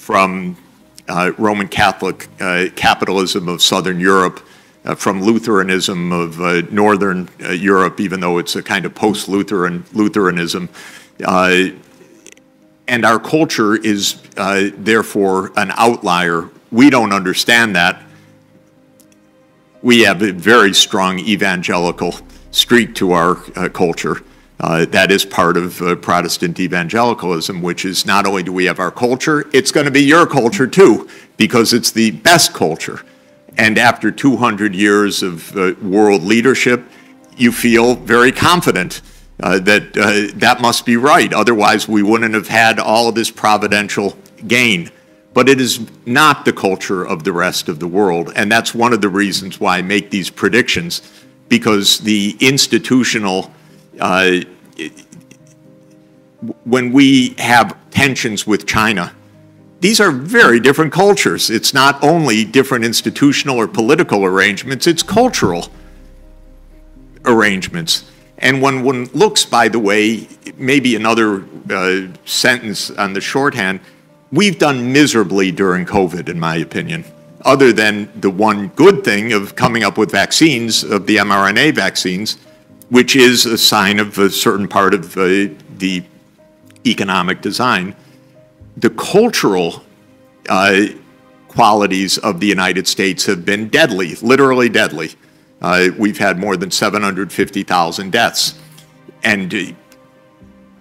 from Roman Catholic capitalism of Southern Europe, from Lutheranism of Northern Europe, even though it's a kind of post-Lutheranism. And our culture is therefore an outlier. We don't understand that. We have a very strong evangelical streak to our culture. That is part of Protestant evangelicalism, which is not only do we have our culture, it's going to be your culture too, because it's the best culture. And after 200 years of world leadership, you feel very confident that that must be right. Otherwise, we wouldn't have had all of this providential gain. But it is not the culture of the rest of the world. And that's one of the reasons why I make these predictions, because the institutional, when we have tensions with China, these are very different cultures. It's not only different institutional or political arrangements, it's cultural arrangements. And when one looks, by the way, maybe another sentence on the shorthand, we've done miserably during COVID, in my opinion, other than the one good thing of coming up with vaccines, of the mRNA vaccines, which is a sign of a certain part of the economic design. The cultural qualities of the United States have been deadly, literally deadly. We've had more than 750,000 deaths. And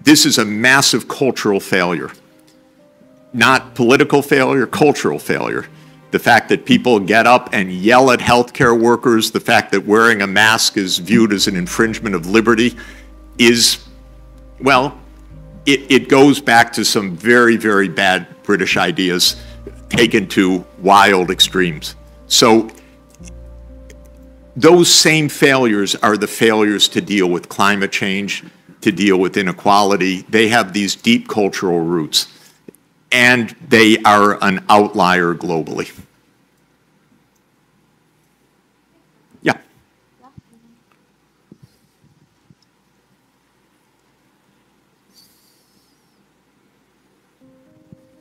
this is a massive cultural failure. Not political failure, cultural failure. The fact that people get up and yell at healthcare workers, the fact that wearing a mask is viewed as an infringement of liberty is, well, it goes back to some very, very bad British ideas taken to wild extremes. So those same failures are the failures to deal with climate change, to deal with inequality. They have these deep cultural roots, and they are an outlier globally. Yeah.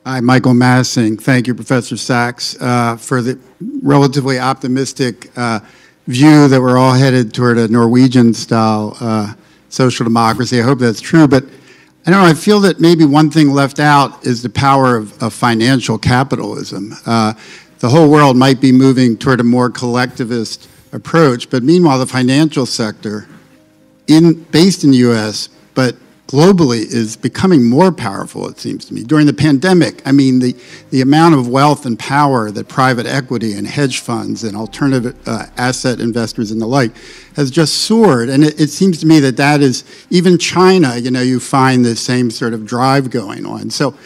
Hi, Michael Massing. Thank you, Professor Sachs, for the relatively optimistic view that we're all headed toward a Norwegian-style social democracy. I hope that's true, but I don't know, I feel that maybe one thing left out is the power of financial capitalism. The whole world might be moving toward a more collectivist approach, but meanwhile the financial sector, based in the US, but globally is becoming more powerful, it seems to me. During the pandemic, I mean, the amount of wealth and power that private equity and hedge funds and alternative asset investors and the like has just soared. And it seems to me that that is, even China, you know, you find the same sort of drive going on. So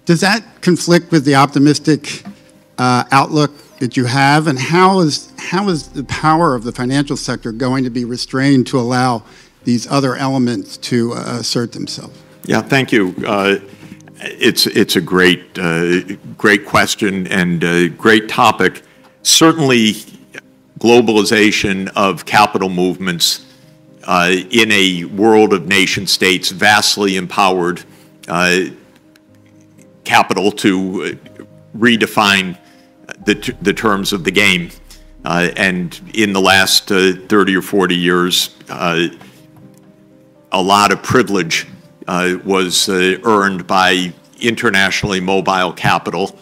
does that conflict with the optimistic outlook that you have? And how is the power of the financial sector going to be restrained to allow these other elements to assert themselves? Yeah, thank you. It's a great question and a great topic. Certainly, globalization of capital movements in a world of nation states, vastly empowered capital to redefine the terms of the game. And in the last 30 or 40 years, a lot of privilege was earned by internationally mobile capital,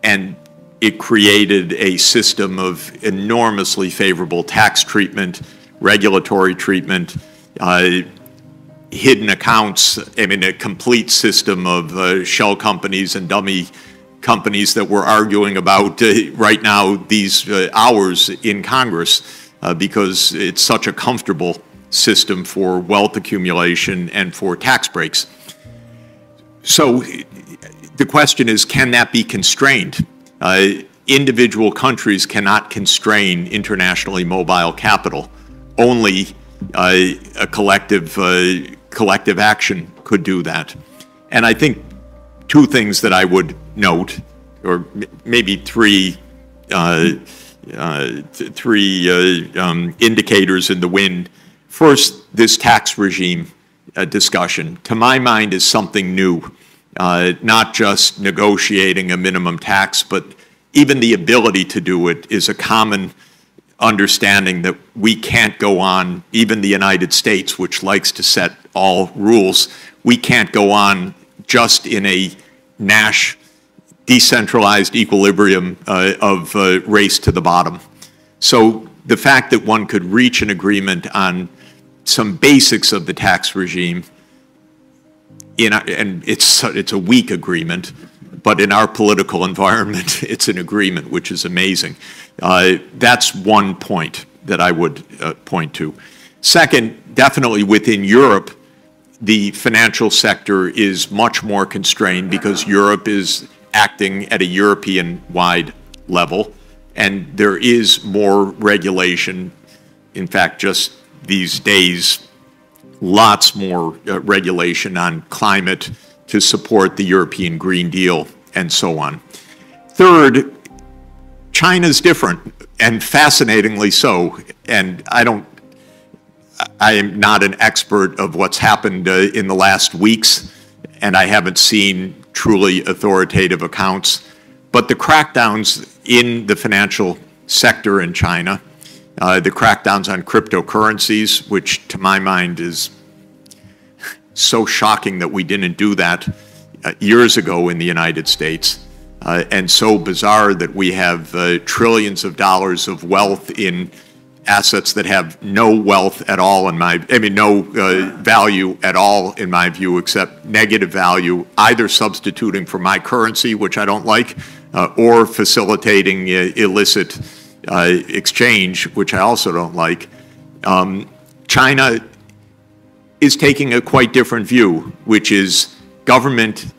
and it created a system of enormously favorable tax treatment, regulatory treatment, hidden accounts, I mean, a complete system of shell companies and dummy companies that we're arguing about right now, these hours in Congress, because it's such a comfortable system for wealth accumulation and for tax breaks. So the question is, can that be constrained? Individual countries cannot constrain internationally mobile capital. Only a collective action could do that. And I think two things that I would note, or maybe three indicators in the wind. First, this tax regime discussion, to my mind, is something new. not just negotiating a minimum tax, but even the ability to do it is a common understanding that we can't go on, even the United States, which likes to set all rules, we can't go on just in a Nash decentralized equilibrium of race to the bottom. So the fact that one could reach an agreement on some basics of the tax regime, and it's a weak agreement, but in our political environment, it's an agreement, which is amazing. That's one point that I would point to. Second, definitely within Europe, the financial sector is much more constrained because Europe is acting at a European-wide level, and there is more regulation. In fact, just these days, lots more regulation on climate to support the European Green Deal and so on. Third, China's different, and fascinatingly so. And I am not an expert of what's happened in the last weeks, and I haven't seen truly authoritative accounts. But the crackdowns in the financial sector in China, the crackdowns on cryptocurrencies, which to my mind is so shocking that we didn't do that years ago in the United States, and so bizarre that we have trillions of dollars of wealth in assets that have no wealth at all no value at all in my view, except negative value, either substituting for my currency, which I don't like, or facilitating illicit exchange, which I also don't like. China is taking a quite different view, which is government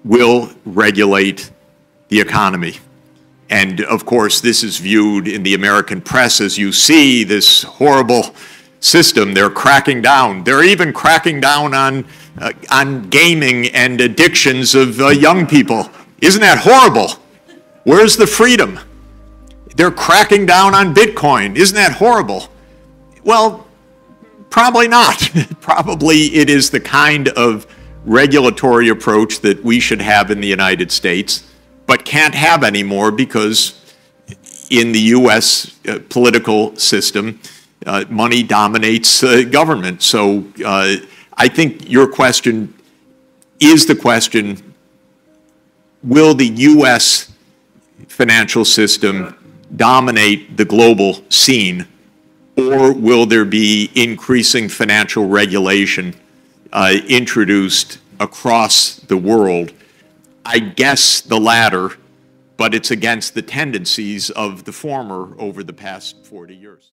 will regulate the economy. And of course, this is viewed in the American press as you see this horrible system. They're cracking down. They're even cracking down on gaming and addictions of young people. Isn't that horrible? Where's the freedom? They're cracking down on Bitcoin. Isn't that horrible? Well, probably not. Probably it is the kind of regulatory approach that we should have in the United States, but can't have anymore because in the U.S. Political system, money dominates government. So I think your question is the question, will the U.S. financial system dominate the global scene, or will there be increasing financial regulation introduced across the world? I guess the latter, but it's against the tendencies of the former over the past 40 years.